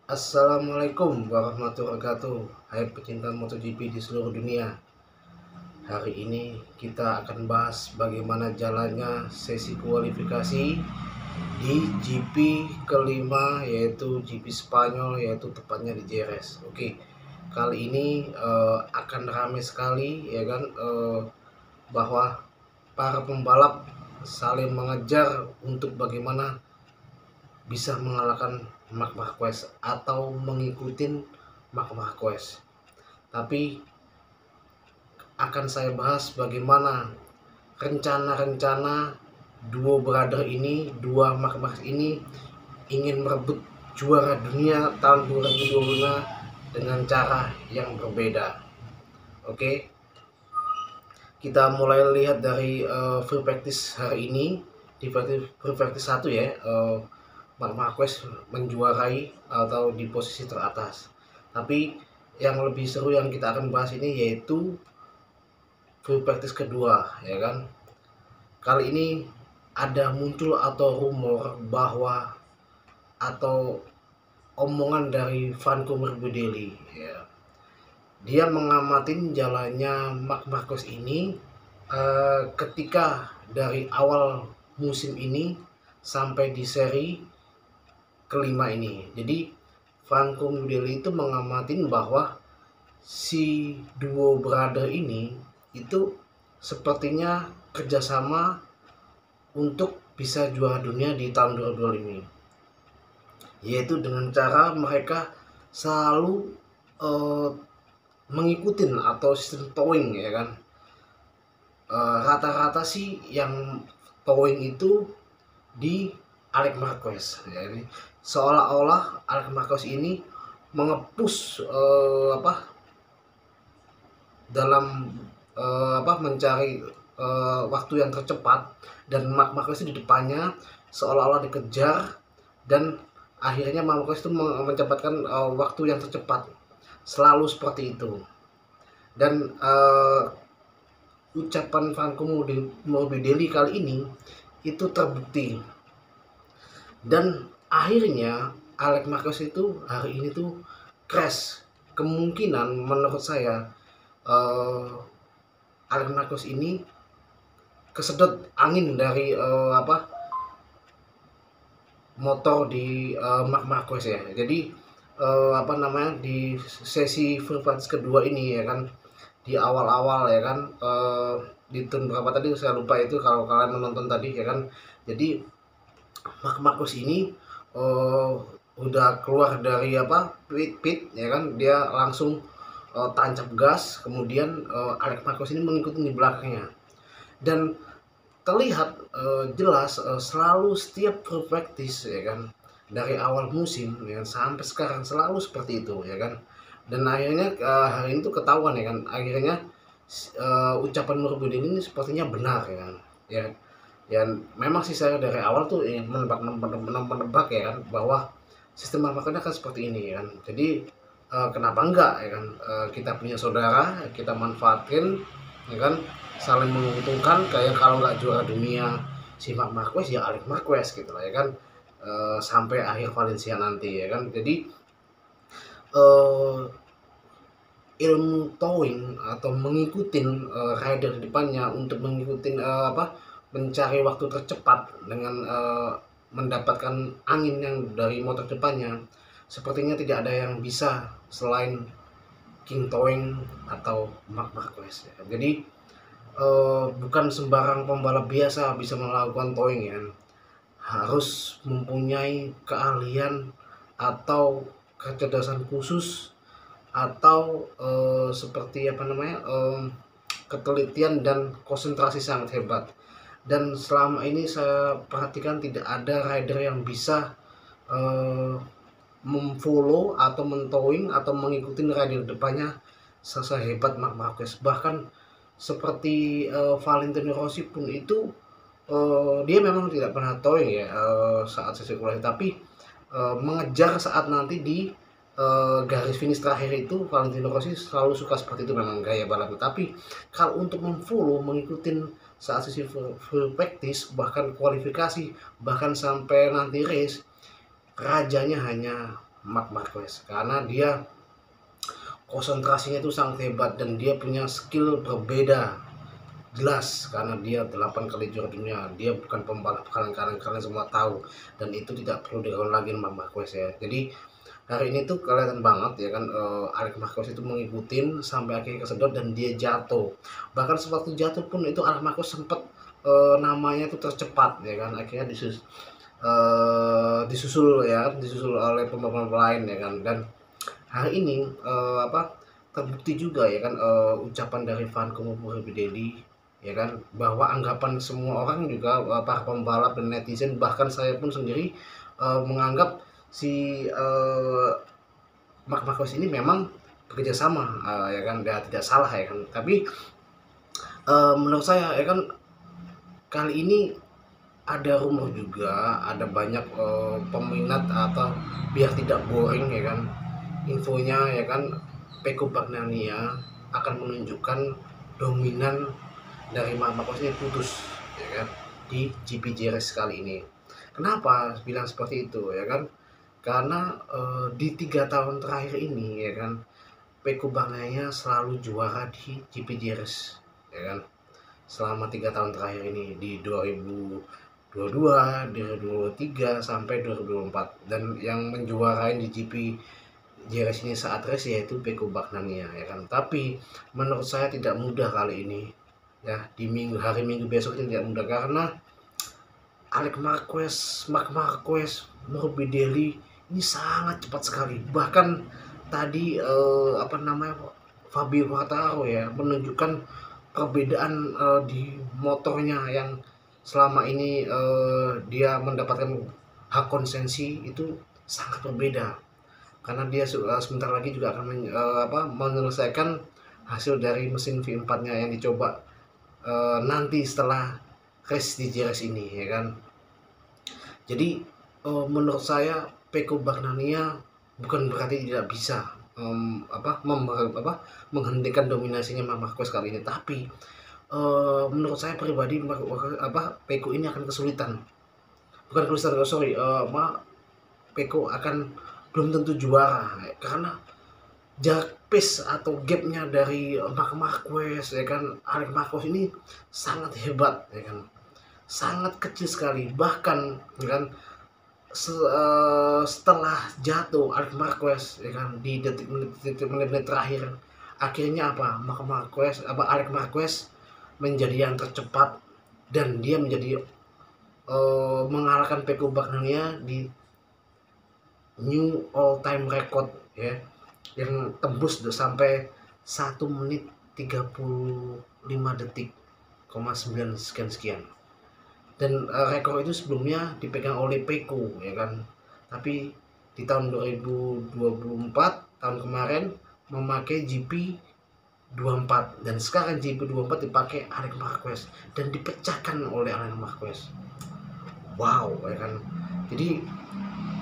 Assalamualaikum warahmatullahi wabarakatuh. Hai pecinta MotoGP di seluruh dunia. Hari ini kita akan bahas bagaimana jalannya sesi kualifikasi di GP kelima, yaitu GP Spanyol, yaitu tepatnya di Jerez. Oke, kali ini akan ramai sekali, ya kan, bahwa para pembalap saling mengejar untuk bagaimana bisa mengalahkan Marc Marquez atau mengikuti Marc Marquez. Tapi akan saya bahas bagaimana rencana-rencana dua brother ini, dua Marc Marquez ini ingin merebut juara dunia tahun 2025 dengan cara yang berbeda. Oke, kita mulai lihat dari free practice hari ini. Di free practice 1 ya, Marc Marquez menjuarai atau di posisi teratas. Tapi yang lebih seru yang kita akan bahas ini yaitu free practice kedua, ya kan. Kali ini ada muncul atau rumor bahwa atau omongan dari Franco Morbidelli, ya. Dia mengamatin jalannya Marc Marquez ini ketika dari awal musim ini sampai di seri kelima ini. Jadi Franco Morbidelli itu mengamatin bahwa si duo brother ini itu sepertinya kerjasama untuk bisa juara dunia di tahun 2025 ini, yaitu dengan cara mereka selalu mengikuti atau sistem towing, ya kan. Rata-rata sih yang towing itu di Alex Marquez. Jadi seolah-olah Alex Marquez ini mengepus dalam mencari waktu yang tercepat, dan Marc Marquez di depannya seolah-olah dikejar, dan akhirnya Marc Marquez itu mencatatkan waktu yang tercepat, selalu seperti itu. Dan ucapan Franco Morbidelli kali ini itu terbukti, dan akhirnya Alex Marquez itu hari ini tuh crash. Kemungkinan menurut saya Alex Marquez ini kesedot angin dari motor di Marc Marquez, ya. Jadi di sesi free practice kedua ini, ya kan, di awal-awal, ya kan, di turn berapa tadi saya lupa itu, kalau kalian menonton tadi, ya kan. Jadi Marc Marquez ini udah keluar dari pit, ya kan, dia langsung tancap gas, kemudian Alex Marquez ini mengikuti di belakangnya, dan terlihat jelas selalu setiap free practice, ya kan, dari awal musim, ya kan, sampai sekarang selalu seperti itu, ya kan. Dan akhirnya hari ini tuh ketahuan, ya kan, akhirnya ucapan Morbidelli ini sepertinya benar, ya kan. Ya memang sih saya dari awal tuh menebak, ya kan, bahwa sistem marketnya kan seperti ini, ya kan. Jadi kenapa enggak, ya kan, kita punya saudara, kita manfaatkan, ya kan, saling menguntungkan. Kayak kalau nggak juara dunia si Marc Marquez, ya Alex Marquez gitu lah, ya kan, sampai akhir Valencia nanti, ya kan. Jadi ilmu towing atau mengikuti rider di depannya untuk mengikuti mencari waktu tercepat dengan mendapatkan angin yang dari motor depannya, sepertinya tidak ada yang bisa selain King Towing atau Marc Marquez, ya. Jadi bukan sembarang pembalap biasa bisa melakukan towing, ya. Harus mempunyai keahlian atau kecerdasan khusus, atau seperti ketelitian dan konsentrasi sangat hebat. Dan selama ini saya perhatikan tidak ada rider yang bisa memfollow atau mentowing atau mengikuti rider depannya sehebat Marc Marquez. Bahkan seperti Valentino Rossi pun itu dia memang tidak pernah towing, ya, saat sesi kualifikasi, tapi mengejar saat nanti di garis finish terakhir itu Valentino Rossi selalu suka seperti itu, memang gaya balapnya. Tapi kalau untuk memfollow, mengikuti saat sesi full practice, bahkan kualifikasi, bahkan sampai nanti race, rajanya hanya Marc Marquez, karena dia konsentrasinya itu sangat hebat dan dia punya skill berbeda jelas, karena dia 8 kali juara dunia. Dia bukan pembalap kalian semua tahu, dan itu tidak perlu diragukan lagi Marc Marquez ya. Jadi hari ini tuh kelihatan banget ya kan, Alex Marquez itu mengikutin sampai akhirnya kesedot dan dia jatuh. Bahkan sewaktu jatuh pun itu Alex Marquez sempat namanya tuh tercepat ya kan, akhirnya disusul ya, disusul oleh pembalap lain ya kan. Dan hari ini terbukti juga ya kan, ucapan dari Vanco Morbidelli ya kan, bahwa anggapan semua orang juga, para pembalap dan netizen, bahkan saya pun sendiri menganggap si Marc Marquez ini memang bekerja sama, ya kan, ya tidak salah ya kan. Tapi menurut saya ya kan, kali ini ada rumor juga, ada banyak peminat, atau biar tidak boring ya kan, infonya ya kan, Pecco Bagnaia akan menunjukkan dominan dari Marc Marquez ini putus ya kan di GP Jerez kali ini. Kenapa bilang seperti itu ya kan? Karena di 3 tahun terakhir ini ya kan, Pecco Bagnaia selalu juara di GP Jerez ya kan, selama 3 tahun terakhir ini, di 2022, 2023 sampai 2024. Dan yang menjuarai di GP Jerez ini saat race yaitu Pecco Bagnaia ya kan. Tapi menurut saya tidak mudah kali ini ya, di hari Minggu besok ini tidak mudah, karena Alex Marquez, Marc Marquez, Morbidelli ini sangat cepat sekali. Bahkan tadi Fabio Quartararo ya menunjukkan perbedaan di motornya, yang selama ini dia mendapatkan hak konsensi itu sangat berbeda, karena dia sebentar lagi juga akan menyelesaikan hasil dari mesin V4-nya yang dicoba nanti setelah race di Jerez ini ya kan. Jadi menurut saya Pecco Bagnaia bukan berarti tidak bisa menghentikan dominasinya Marc Marquez kali ini, tapi menurut saya pribadi Pecco ini akan kesulitan. Pecco akan belum tentu juara karena jarak pace atau gapnya dari Marc Marquez ya kan, Alex Marquez ini sangat hebat ya kan, sangat kecil sekali. Bahkan ya kan, setelah jatuh Alex Marquez ya kan, di menit-menit terakhir, akhirnya Alex Marquez menjadi yang tercepat, dan dia menjadi mengalahkan Pecco Bagnaia di new all time record ya, yang tembus sampai 1 menit 35 detik, 9 sekian. Dan rekor itu sebelumnya dipegang oleh Pecco ya kan. Tapi di tahun 2024, tahun kemarin, memakai GP 24, dan sekarang GP 24 dipakai Alex Marquez dan dipecahkan oleh Alex Marquez. Wow ya kan. Jadi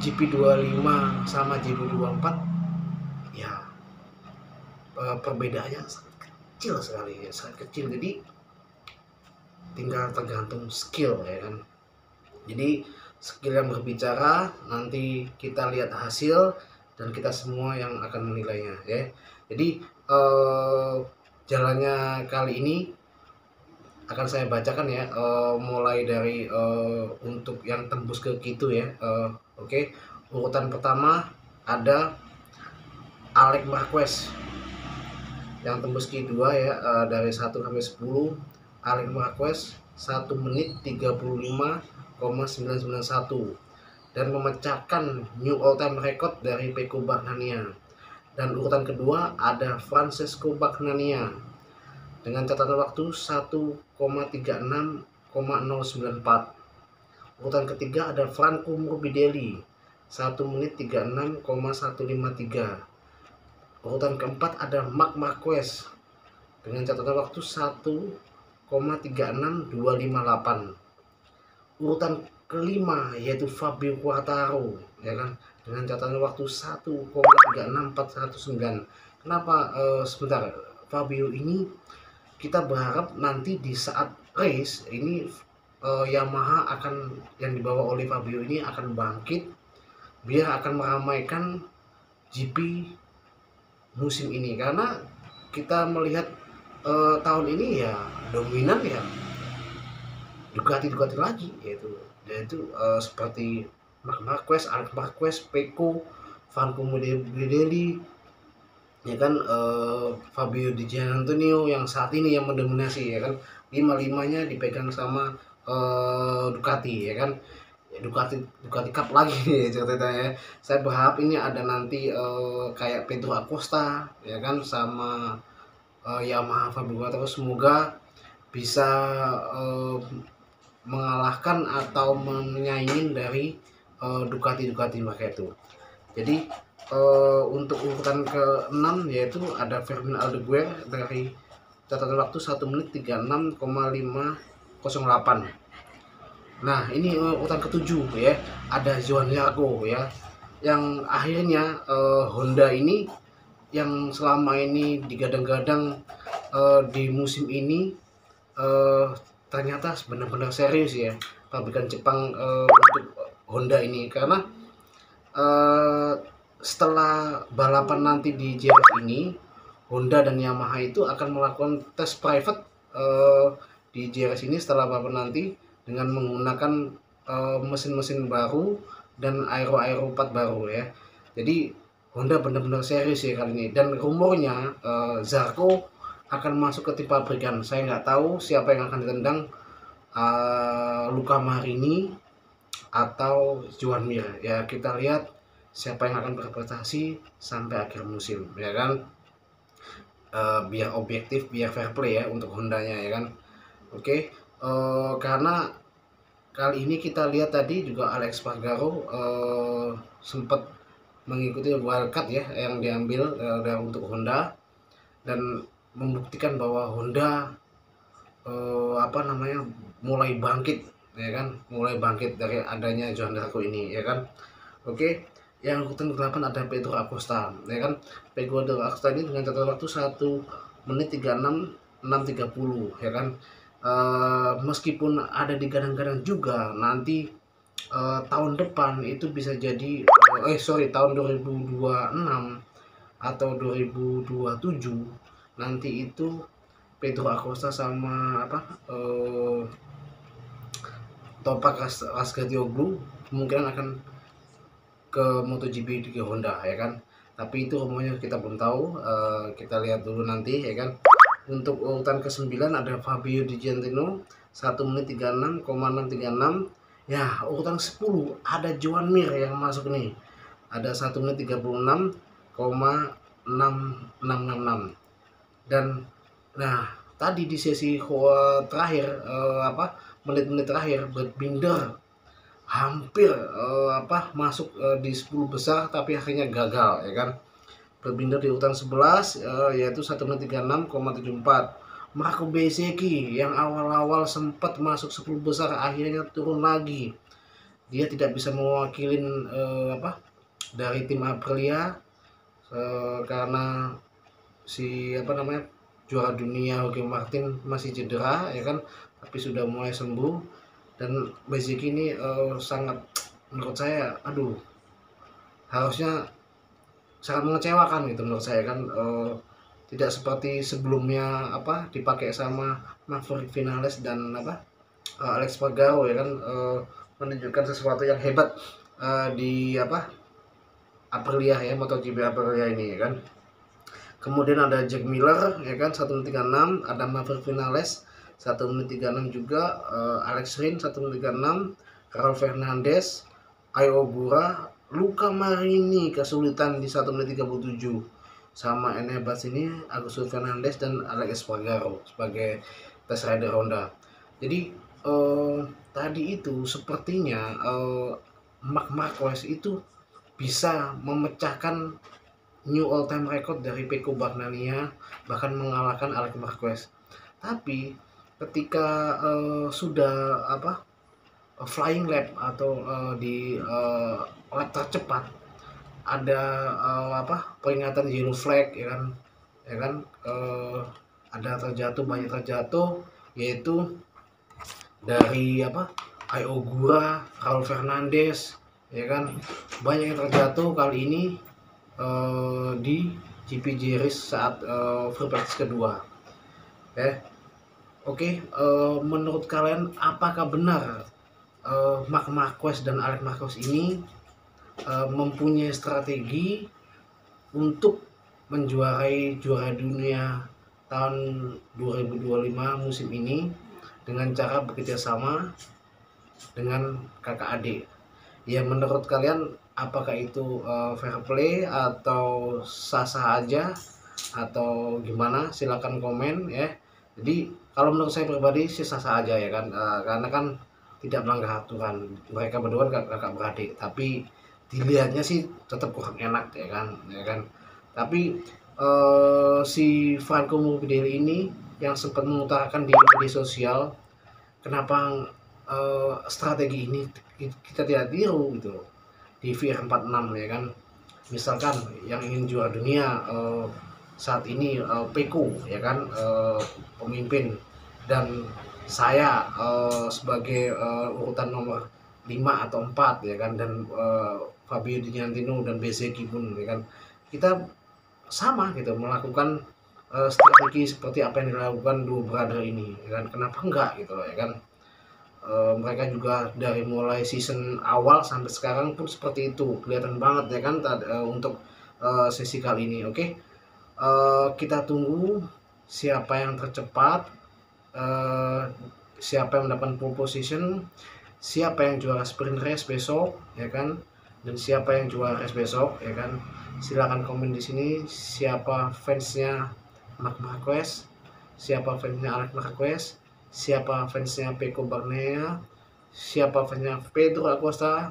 GP 25 sama GP 24 ya perbedaannya sangat kecil sekali ya, sangat kecil. Jadi tinggal tergantung skill ya kan. Jadi skill yang berbicara, nanti kita lihat hasil dan kita semua yang akan menilainya ya. Jadi jalannya kali ini akan saya bacakan ya, mulai dari untuk yang tembus ke Q2 ya. Oke. Urutan pertama ada Alex Marquez yang tembus Q2 ya, dari 1 sampai 10. Alex Marquez 1 menit 35,991 dan memecahkan new all time record dari Pecco Bagnaia. Dan urutan kedua ada Francesco Bagnaia dengan catatan waktu 1,36,094. Urutan ketiga ada Franco Morbidelli 1 menit 36,153. Urutan keempat ada Marc Marquez dengan catatan waktu 1,36258. Urutan kelima yaitu Fabio Quartararo ya kan, dengan catatan waktu 1,36419. Kenapa sebentar Fabio ini kita berharap nanti di saat race ini Yamaha yang dibawa oleh Fabio ini akan bangkit, biar akan meramaikan GP musim ini, karena kita melihat tahun ini ya dominan ya Ducati lagi, yaitu seperti Marc Marquez, Alex Marquez, Pecco, Franco Morbidelli, ya kan, Fabio Di Giannantonio yang saat ini yang mendominasi, ya kan, lima-limanya dipegang sama Ducati, ya kan. Ya, Ducati Cup lagi nih ceritanya. Saya berharap ini ada nanti kayak Pedro Acosta, ya kan, sama Yamaha Fabio Quartararo, semoga bisa mengalahkan atau menyaingin dari Ducati mereka itu. Jadi untuk urutan ke-6 yaitu ada Fermin Aldeguer dari catatan waktu 1 menit 36,508. Nah, ini urutan ke-7 ya, ada Johan Zarco ya, yang akhirnya Honda ini yang selama ini digadang-gadang di musim ini ternyata benar-benar serius ya pabrikan Jepang untuk Honda ini, karena setelah balapan nanti di JRF ini, Honda dan Yamaha itu akan melakukan tes private di JRS ini setelah balapan nanti dengan menggunakan mesin-mesin baru dan aero 4 baru ya. Jadi Honda benar-benar serius ya kali ini, dan rumornya Zarco akan masuk ke tim pabrikan. Saya nggak tahu siapa yang akan ditendang, Luca Marini atau Joan Mir. Ya kita lihat siapa yang akan berprestasi sampai akhir musim, ya kan. Biar objektif, biar fair play ya untuk Hondanya, ya kan. Oke, karena kali ini kita lihat tadi juga Alex Espargaro sempat mengikuti wildcard ya yang diambil untuk Honda, dan membuktikan bahwa Honda mulai bangkit, ya kan, mulai bangkit dari adanya Johan Zarco ini, ya kan. Oke, yang urutan ke-8 ada Pedro Acosta, ya kan. Pedro Acosta ini dengan catatan waktu 1 menit 36,630, ya kan. Meskipun ada di gadang-gadang juga nanti tahun depan itu bisa jadi tahun 2026 atau 2027 nanti itu Pedro Acosta sama Toprak Razgatlioglu kemungkinan akan ke MotoGP di Honda, ya kan. Tapi itu rumornya kita belum tahu, kita lihat dulu nanti, ya kan. Untuk urutan ke-9 ada Fabio Di Giannantonio 1 menit 36,636. Ya, urutan 10 ada Joan Mir yang masuk nih, ada 1 menit 36,6666. Dan nah tadi di sesi terakhir menit-menit terakhir, Brad Binder hampir masuk di 10 besar tapi akhirnya gagal, ya kan. Brad Binder di urutan 11 yaitu 1 menit 36,74. Marco Bezzecchi yang awal-awal sempat masuk 10 besar akhirnya turun lagi. Dia tidak bisa mewakili dari tim Aprilia karena juara dunia Jorge Martin masih cedera, ya kan, tapi sudah mulai sembuh. Dan Bezzecchi ini sangat, menurut saya, harusnya sangat mengecewakan gitu menurut saya kan. Tidak seperti sebelumnya dipakai sama Maverick Vinales dan Alex Espargaro, ya kan, menunjukkan sesuatu yang hebat di Aprilia ya, MotoGP Aprilia ini, ya kan. Kemudian ada Jack Miller, ya kan, 1 menit 36, ada Maverick Vinales 1 menit 36 juga, Alex Rins 1 menit 36, Raul Fernandez, Ai Ogura, Luca Marini kesulitan di 1 menit 37, sama Eneas ini Agustus Fernandez dan Alex Espargaro sebagai test rider Honda. Jadi tadi itu sepertinya Marc Marquez itu bisa memecahkan new all time record dari Pecco Bagnaia, bahkan mengalahkan Alex Marquez. Tapi ketika sudah flying lap atau di lap tercepat, ada peringatan yellow flag, ya kan, ada banyak terjatuh, yaitu dari Ai Ogura, Raul Fernandez, ya kan, banyak yang terjatuh kali ini. di GP Jerez saat free practice kedua. Oke, menurut kalian apakah benar Marc Marquez dan Alex Marquez ini mempunyai strategi untuk menjuarai juara dunia tahun 2025 musim ini dengan cara bekerja sama dengan kakak adik? Ya, menurut kalian apakah itu fair play atau sah-sah aja atau gimana? Silakan komen ya. Jadi kalau menurut saya pribadi sih sah-sah aja ya kan, karena kan tidak melanggar aturan, mereka berdua kakak beradik, tapi dilihatnya sih tetap kurang enak ya kan. Tapi si Franco Morbidelli ini yang sempat mengutarakan di media sosial, kenapa strategi ini kita tidak tiru gitu di VR46 ya kan. Misalkan yang ingin juara dunia saat ini Peko ya kan, pemimpin, dan saya sebagai urutan nomor 5 atau 4 ya kan, dan Fabio Di Giannantino dan Bezzecchi pun ya kan, kita sama gitu melakukan strategi seperti apa yang dilakukan dua brother ini ya kan. Kenapa enggak gitu loh ya kan. Mereka juga dari mulai season awal sampai sekarang pun seperti itu, kelihatan banget ya kan untuk sesi kali ini. Oke, kita tunggu siapa yang tercepat, siapa yang mendapatkan pole position, siapa yang juara sprint race besok ya kan, dan siapa yang juara race besok ya kan. Silahkan komen di sini siapa fansnya Marc Marquez, siapa fansnya Alex Marquez, siapa fansnya Pecco Bagnaia, siapa fansnya Pedro Acosta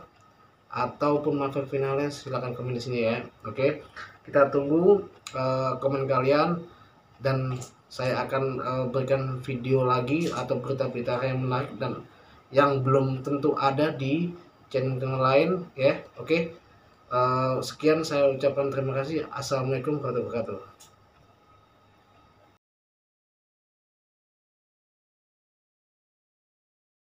ataupun Maverick Vinales. Silahkan komen di sini ya. Oke, kita tunggu komen kalian, dan saya akan berikan video lagi atau berita-berita yang menarik dan yang belum tentu ada di channel lain ya. Oke, sekian saya ucapkan terima kasih. Assalamualaikum warahmatullahi wabarakatuh.